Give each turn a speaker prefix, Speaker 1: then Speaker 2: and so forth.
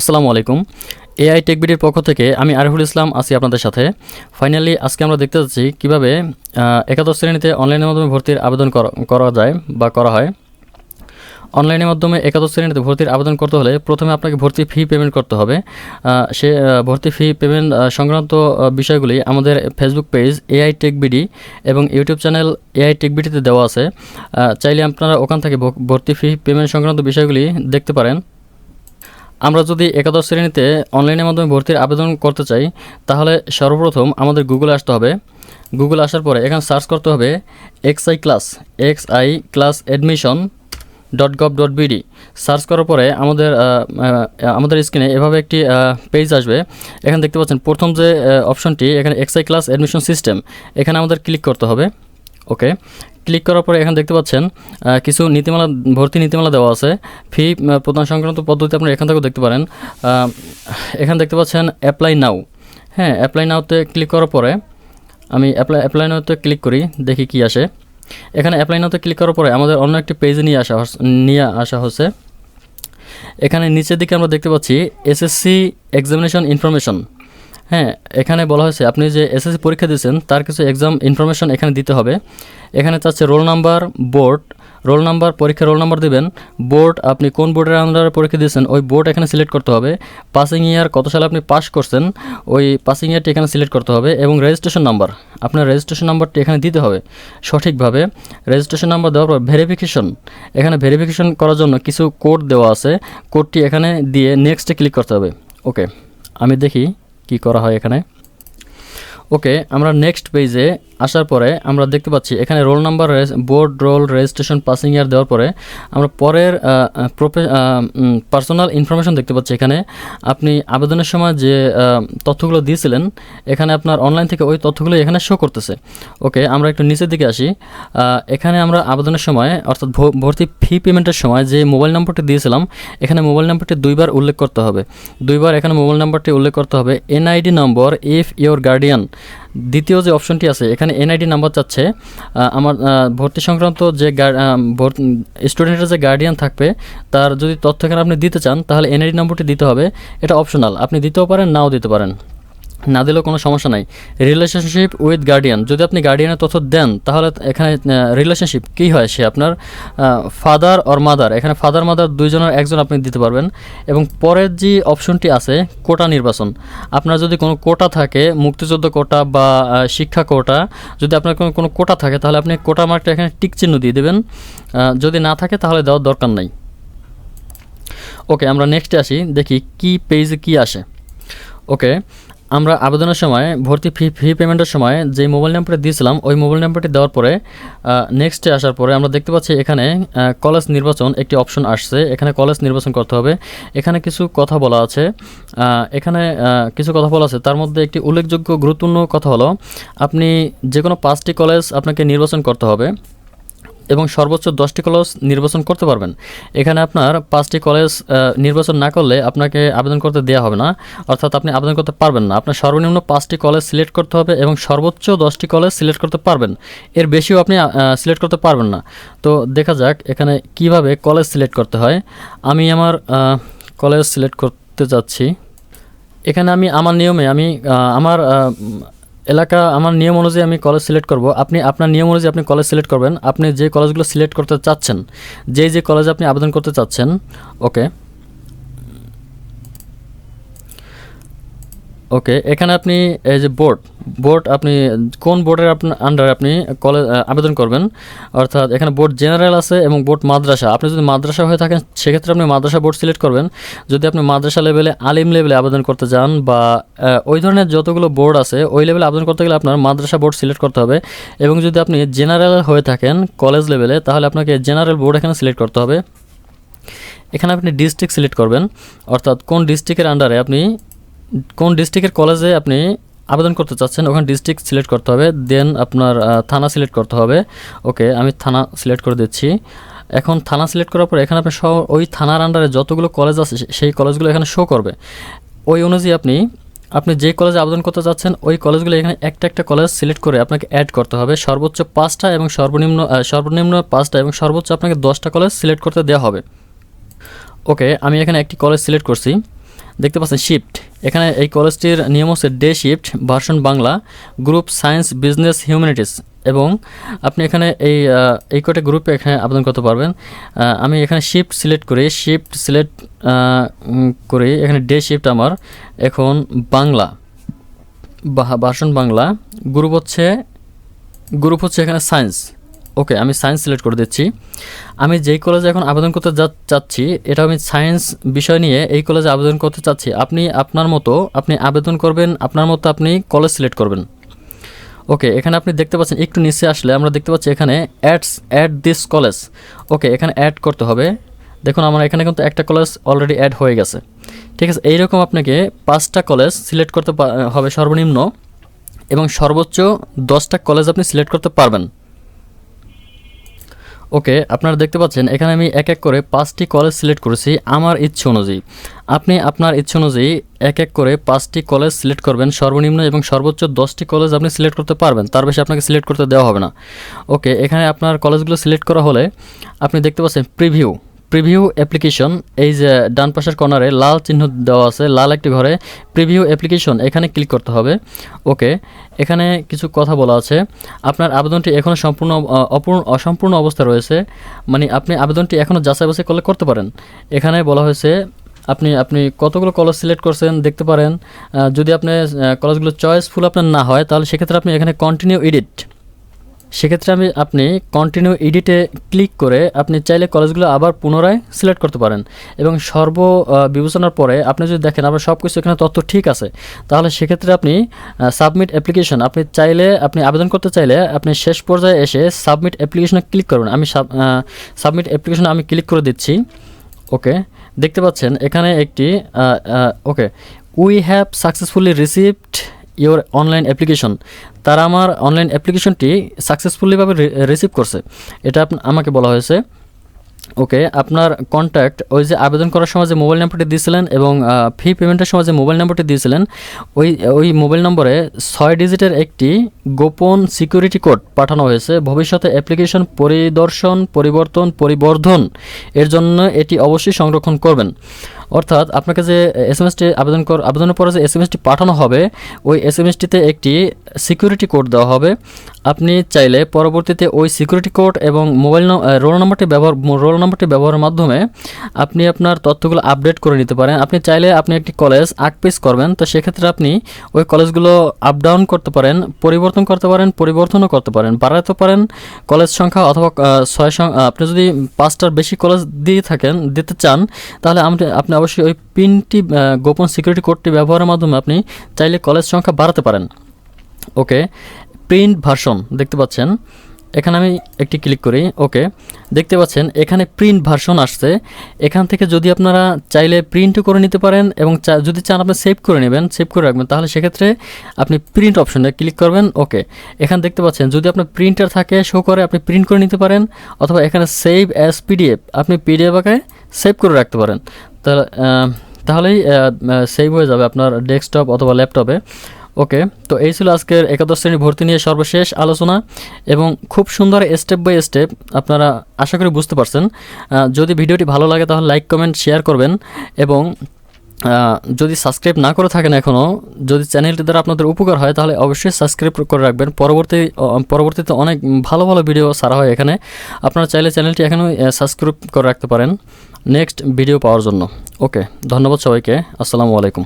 Speaker 1: আসসালামু আলাইকুম। এআই টেকবিডির পক্ষ থেকে আমি আরিফুল ইসলাম আছি আপনাদের সাথে। ফাইনালি আজকে আমরা দেখতে যাচ্ছি কীভাবে একাদশ শ্রেণীতে অনলাইনের মাধ্যমে ভর্তির আবেদন করা যায় বা করা হয়। অনলাইনের মাধ্যমে একাদশ শ্রেণীতে ভর্তির আবেদন করতে হলে প্রথমে আপনাকে ভর্তি ফি পেমেন্ট করতে হবে। সে ভর্তি ফি পেমেন্ট সংক্রান্ত বিষয়গুলি আমাদের ফেসবুক পেজ এআই টেকবিডি এবং ইউটিউব চ্যানেল এআই টেকবিডিতে দেওয়া আছে। চাইলে আপনারা ওখান থেকে ভর্তি ফি পেমেন্ট সংক্রান্ত বিষয়গুলি দেখতে পারেন। আমরা যদি একাদশ শ্রেণীতে অনলাইনের মাধ্যমে ভর্তির আবেদন করতে চাই তাহলে সর্বপ্রথম আমাদের গুগলে আসতে হবে। গুগলে আসার পরে এখানে সার্চ করতে হবে xi class.admission.gov.bd। সার্চ করার পরে আমাদের স্ক্রিনে এভাবে একটি পেজ আসবে। এখানে দেখতে পাচ্ছেন প্রথম যে অপশনটি এখানে xi class admission system, এখানে আমাদের ক্লিক করতে হবে। ওকে, ক্লিক করার পরে এখানে দেখতে পাচ্ছেন কিছু ভর্তি নীতিমালা দেওয়া আছে। ফি প্রদান সংক্রান্ত পদ্ধতি আপনারা এখান থেকেও দেখতে পারেন। এখানে দেখতে পাচ্ছেন অ্যাপ্লাই নাও। হ্যাঁ, অ্যাপ্লাই নাওতে ক্লিক করার পরে আমি অ্যাপ্লাই নাওতে ক্লিক করি, দেখি কি আসে। এখানে অ্যাপ্লাই নাওতে ক্লিক করার পরে আমাদের অন্য একটি পেজে নিয়ে আসা হচ্ছে। এখানে নিচের দিকে আমরা দেখতে পাচ্ছি এসএসসি এক্সামিনেশন ইনফরমেশন। হ্যাঁ, এখানে বলা হয়েছে আপনি যে এসএসসি পরীক্ষা দিয়েছেন তার কিছু এক্সাম ইনফরমেশন এখানে দিতে হবে। এখানে চাচ্ছে role number, board, roll number, পরীক্ষার রোল নাম্বার দেবেন, বোর্ড আপনি কোন বোর্ডের আন্ডারে পরীক্ষা দিয়েছেন ওই বোর্ড এখানে সিলেক্ট করতে হবে, পাসিং ইয়ার কত সালে আপনি পাস করছেন ওই পাসিং ইয়ারটি এখানে সিলেক্ট করতে হবে এবং রেজিস্ট্রেশন নাম্বার, আপনার রেজিস্ট্রেশন নাম্বারটি এখানে দিতে হবে সঠিকভাবে। রেজিস্ট্রেশন নাম্বার দেওয়ার পর ভেরিফিকেশন, এখানে ভেরিফিকেশন করার জন্য কিছু কোড দেওয়া আছে, কোডটি এখানে দিয়ে নেক্সটে ক্লিক করতে হবে। ওকে, আমি দেখি কি করা হয় এখানে। ওকে, আমরা নেক্সট পেজে আসার পরে আমরা দেখতে পাচ্ছি এখানে roll number, board, roll, registration, passing year দেওয়ার পরে আমরা পরের পার্সোনাল ইনফরমেশন দেখতে পাচ্ছি। এখানে আপনি আবেদনের সময় যে তথ্যগুলো দিয়েছিলেন এখানে আপনার অনলাইন থেকে ওই তথ্যগুলো এখানে শো করতেছে। ওকে, আমরা একটু নিচের দিকে আসি। এখানে আমরা আবেদনের সময় অর্থাৎ ভর্তি ফি পেমেন্টের সময় যে মোবাইল নম্বরটি দিয়েছিলাম এখানে মোবাইল নাম্বারটি দুইবার উল্লেখ করতে হবে। দুইবার এখানে মোবাইল নাম্বারটি উল্লেখ করতে হবে। NID number if your guardian, দ্বিতীয় যে অপশনটি আছে এখানে এনআইডি নাম্বার চাচ্ছে। আমার ভর্তি সংক্রান্ত যে স্টুডেন্টের যে গার্ডিয়ান থাকবে তার যদি তথ্য এখানে আপনি দিতে চান তাহলে এনআইডি নম্বরটি দিতে হবে। এটা অপশনাল, আপনি দিতেও পারেন নাও দিতে পারেন, না দিলেও কোনো সমস্যা নাই। রিলেশনশিপ উইথ গার্ডিয়ান, যদি আপনি গার্ডিয়ানের তথ্য দেন তাহলে এখানে রিলেশনশিপ কী হয়, সে আপনার ফাদার অর মাদার, এখানে ফাদার মাদার দুইজনের একজন আপনি দিতে পারবেন। এবং পরের যে অপশনটি আছে কোটা নির্বাচন, আপনার যদি কোনো কোটা থাকে, মুক্তিযুদ্ধ কোটা বা শিক্ষা কোটা, যদি আপনার কোনো কোটা থাকে তাহলে আপনি কোটা মার্কটা এখানে টিক চিহ্ন দিয়ে দেবেন, যদি না থাকে তাহলে দেওয়ার দরকার নাই। ওকে, আমরা নেক্সটে আসি, দেখি কি পেজে কি আসে। ওকে, আমরা আবেদনের সময় ভর্তি ফি পেমেন্টের সময় যে মোবাইল নাম্বারটি দিয়েছিলাম ওই মোবাইল নাম্বারটি দেওয়ার পরে নেক্সটে আসার পরে আমরা দেখতে পাচ্ছি এখানে কলেজ নির্বাচন একটি অপশন আসছে। এখানে কলেজ নির্বাচন করতে হবে। এখানে কিছু কথা বলা আছে, তার মধ্যে একটি উল্লেখযোগ্য গুরুত্বপূর্ণ কথা হলো আপনি যে কোনো 5টি কলেজ আপনাকে নির্বাচন করতে হবে এবং সর্বোচ্চ 10টি কলেজ নির্বাচন করতে পারবেন। এখানে আপনার 5টি কলেজ নির্বাচন না করলে আপনাকে আবেদন করতে দেওয়া হবে না, অর্থাৎ আপনি আবেদন করতে পারবেন না। আপনার সর্বনিম্ন 5টি কলেজ সিলেক্ট করতে হবে এবং সর্বোচ্চ 10টি কলেজ সিলেক্ট করতে পারবেন, এর বেশিও আপনি সিলেক্ট করতে পারবেন না। তো দেখা যাক এখানে কিভাবে কলেজ সিলেক্ট করতে হয়। আমি আমার কলেজ সিলেক্ট করতে যাচ্ছি। এখানে আমি আমার নিয়মে আমার এলাকা আমার নিয়ম অনুযায়ী আমি কলেজ সিলেক্ট করব। আপনি আপনার নিয়ম অনুযায়ী আপনি কলেজ সিলেক্ট করবেন, আপনি যে কলেজগুলো সিলেক্ট করতে চাচ্ছেন, যে কলেজে আপনি আবেদন করতে চাচ্ছেন। ওকে, এখানে আপনি এই যে বোর্ড আপনি কোন বোর্ডের আন্ডারে আপনি কলেজ আবেদন করবেন, অর্থাৎ এখানে বোর্ড জেনারেল আছে এবং বোর্ড মাদ্রাসা। আপনি যদি মাদ্রাসা হয়ে থাকেন সেক্ষেত্রে আপনি মাদ্রাসা বোর্ড সিলেক্ট করবেন। যদি আপনি মাদ্রাসা লেভেলে, আলিম লেভেলে আবেদন করতে যান বা ওই ধরনের যতগুলো বোর্ড আছে ওই লেভেলে আবেদন করতে গেলে আপনার মাদ্রাসা বোর্ড সিলেক্ট করতে হবে। এবং যদি আপনি জেনারেল হয়ে থাকেন কলেজ লেভেলে তাহলে আপনাকে জেনারেল বোর্ড এখানে সিলেক্ট করতে হবে। এখানে আপনি ডিস্ট্রিক্ট সিলেক্ট করবেন, অর্থাৎ কোন ডিস্ট্রিক্টের আন্ডারে আপনি কোন ডিস্ট্রিক্টের কলেজে আপনি আবেদন করতে চাচ্ছেন ওখানে ডিস্ট্রিক্ট সিলেক্ট করতে হবে। দেন আপনার থানা সিলেক্ট করতে হবে। ওকে, আমি থানা সিলেক্ট করে দিচ্ছি। এখন থানা সিলেক্ট করার পর এখানে আপনি ওই থানার আন্ডারে যতগুলো কলেজ আছে সেই কলেজগুলো এখানে শো করবে। ওই অনুযায়ী আপনি যে কলেজে আবেদন করতে চাচ্ছেন ওই কলেজগুলো এখানে একটা কলেজ সিলেক্ট করে আপনাকে অ্যাড করতে হবে। সর্বোচ্চ 5টা এবং সর্বনিম্ন 5টা এবং সর্বোচ্চ আপনাকে 10টা কলেজ সিলেক্ট করতে দেওয়া হবে। ওকে, আমি এখানে একটি কলেজ সিলেক্ট করছি। দেখতে পাচ্ছেন শিফট, এখানে এই কলেজটির নিয়ম হচ্ছে day shift, version Bangla, group science, business, humanities. এবং আপনি এখানে এই কয়টা গ্রুপে এখানে আবেদন করতে পারবেন। আমি এখানে শিফট সিলেক্ট করি, এখানে ডে শিফট আমার এখন বাংলা, ভার্সন বাংলা, গ্রুপ হচ্ছে এখানে সায়েন্স। ওকে, আমি সায়েন্স সিলেক্ট করে দিচ্ছি। আমি যেই কলেজে এখন আবেদন করতে চাচ্ছি, এটা আমি সায়েন্স বিষয় নিয়ে এই কলেজে আবেদন করতে চাচ্ছি। আপনি আপনার মতো আপনি আবেদন করবেন, আপনার মতো আপনি কলেজ সিলেক্ট করবেন। ওকে, এখানে আপনি দেখতে পাচ্ছেন একটু নিচে আসলে আমরা দেখতে পাচ্ছি এখানে অ্যাড দিস কলেজ। ওকে, এখানে অ্যাড করতে হবে। দেখুন আমার এখানে কিন্তু একটা কলেজ অলরেডি অ্যাড হয়ে গেছে। ঠিক আছে, এইরকম আপনাকে 5টা কলেজ সিলেক্ট করতে হবে সর্বনিম্ন, এবং সর্বোচ্চ 10টা কলেজ আপনি সিলেক্ট করতে পারবেন। ওকে, আপনারা দেখতে পাচ্ছেন এখানে আমি এক এক করে 5টি কলেজ সিলেক্ট করেছি আমার ইচ্ছে অনুযায়ী। আপনি আপনার ইচ্ছে অনুযায়ী এক এক করে 5টি কলেজ সিলেক্ট করবেন সর্বনিম্ন, এবং সর্বোচ্চ 10টি কলেজ আপনি সিলেক্ট করতে পারবেন, তার বেশি আপনাকে সিলেক্ট করতে দেওয়া হবে না। ওকে, এখানে আপনার কলেজগুলো সিলেক্ট করা হলে আপনি দেখতে পাচ্ছেন প্রিভিউ অ্যাপ্লিকেশন, এই যে ডান পাশের কর্নারে লাল চিহ্ন দেওয়া আছে, লাল একটি ঘরে প্রিভিউ অ্যাপ্লিকেশন, এখানে ক্লিক করতে হবে। ওকে, এখানে কিছু কথা বলা আছে। আপনার আবেদনটি এখনও সম্পূর্ণ অসম্পূর্ণ অবস্থা রয়েছে, মানে আপনি আবেদনটি এখনও যাচাই বাছাই করতে পারেন। এখানে বলা হয়েছে আপনি কতগুলো কলেজ সিলেক্ট করছেন দেখতে পারেন। যদি আপনি কলেজগুলো চয়েসফুল আপনার না হয়, তাহলে সেক্ষেত্রে আপনি এখানে কন্টিনিউ এডিটে ক্লিক করে আপনি চাইলে কলেজগুলো আবার পুনরায় সিলেক্ট করতে পারেন। এবং বিবেচনার পরে আপনি যদি দেখেন আপনার সব কিছু এখানে তথ্য ঠিক আছে, তাহলে সেক্ষেত্রে আপনি সাবমিট অ্যাপ্লিকেশন, আপনি আবেদন করতে চাইলে আপনি শেষ পর্যায়ে এসে সাবমিট অ্যাপ্লিকেশনে ক্লিক করবেন। আমি সাবমিট অ্যাপ্লিকেশনে আমি ক্লিক করে দিচ্ছি। ওকে, দেখতে পাচ্ছেন এখানে একটি okay, we have successfully received your online application. তারা আমার অনলাইন অ্যাপ্লিকেশনটি সাকসেসফুলিভাবে রিসিভ করছে, এটা আমাকে বলা হয়েছে। ওকে, আপনার কন্ট্যাক্ট, ওই যে আবেদন করার সময় যে মোবাইল নাম্বারটি দিয়েছিলেন এবং ফি পেমেন্টের সময় যে মোবাইল নাম্বারটি দিয়েছিলেন, ওই মোবাইল নম্বরে 6 ডিজিটের একটি গোপন সিকিউরিটি কোড পাঠানো হয়েছে। ভবিষ্যতে অ্যাপ্লিকেশন পরিবর্ধন এর জন্য এটি অবশ্যই সংরক্ষণ করবেন। অর্থাৎ আপনাকে যে এসএমএসটি আবেদনের পরে যে এসএমএসটি পাঠানো হবে, ওই এসএমএসটিতে একটি সিকিউরিটি কোড দেওয়া হবে। আপনি চাইলে পরবর্তীতে ওই সিকিউরিটি কোড এবং রোল নাম্বারটি ব্যবহারের মাধ্যমে আপনি আপনার তথ্যগুলো আপডেট করে নিতে পারেন। আপনি চাইলে আপনি একটি কলেজ আপগ্রেড করবেন, তো সেক্ষেত্রে আপনি ওই কলেজগুলো আপ ডাউন করতে পারেন, পরিবর্তন করতে পারেন, পরিবর্তনও করতে পারেন, বাড়াতে পারেন কলেজ সংখ্যা, অথবা আপনি যদি 5টার বেশি কলেজ দিতে চান, তাহলে আপনি অবশ্যই ওই পিনটি গোপন সিকিউরিটি কোডটি ব্যবহারের মাধ্যমে আপনি চাইলে কলেজ সংখ্যা বাড়াতে পারেন। ওকে, প্রিন্ট ভার্সন দেখতে পাচ্ছেন, এখানে আমি একটি ক্লিক করি। ওকে, দেখতে পাচ্ছেন এখানে প্রিন্ট ভার্সন আসছে। এখান থেকে যদি আপনারা চাইলে প্রিন্টও করে নিতে পারেন, এবং যদি চান আপনি সেভ করে রাখবেন, তাহলে সেক্ষেত্রে আপনি প্রিন্ট অপশনে ক্লিক করবেন। ওকে, এখানে দেখতে পাচ্ছেন যদি আপনার প্রিন্টার থাকে শো করে, আপনি প্রিন্ট করে নিতে পারেন, অথবা এখানে সেভ অ্যাজ পিডিএফ, আপনি পিডিএফ আকারে সেভ করে রাখতে পারেন। তাহলেই সেভ হয়ে যাবে আপনার ডেস্কটপ অথবা ল্যাপটপে। ওকে, তো এই ছিল আজকের একাদশ শ্রেণী ভর্তি নিয়ে সর্বশেষ আলোচনা, এবং খুব সুন্দর স্টেপ বাই স্টেপ আপনারা আশা করি বুঝতে পারছেন। যদি ভিডিওটি ভালো লাগে তাহলে লাইক, কমেন্ট, শেয়ার করবেন, এবং যদি সাবস্ক্রাইব না করে থাকেন এখনও, যদি চ্যানেলটি দ্বারা আপনাদের উপকার হয়, তাহলে অবশ্যই সাবস্ক্রাইব করে রাখবেন। পরবর্তীতে অনেক ভালো ভিডিও ছাড়া হয় এখানে। আপনারা চাইলে চ্যানেলটি এখনও সাবস্ক্রাইব করে রাখতে পারেন নেক্সট ভিডিও পাওয়ার জন্য। ওকে, ধন্যবাদ সবাইকে। আসসালামু আলাইকুম।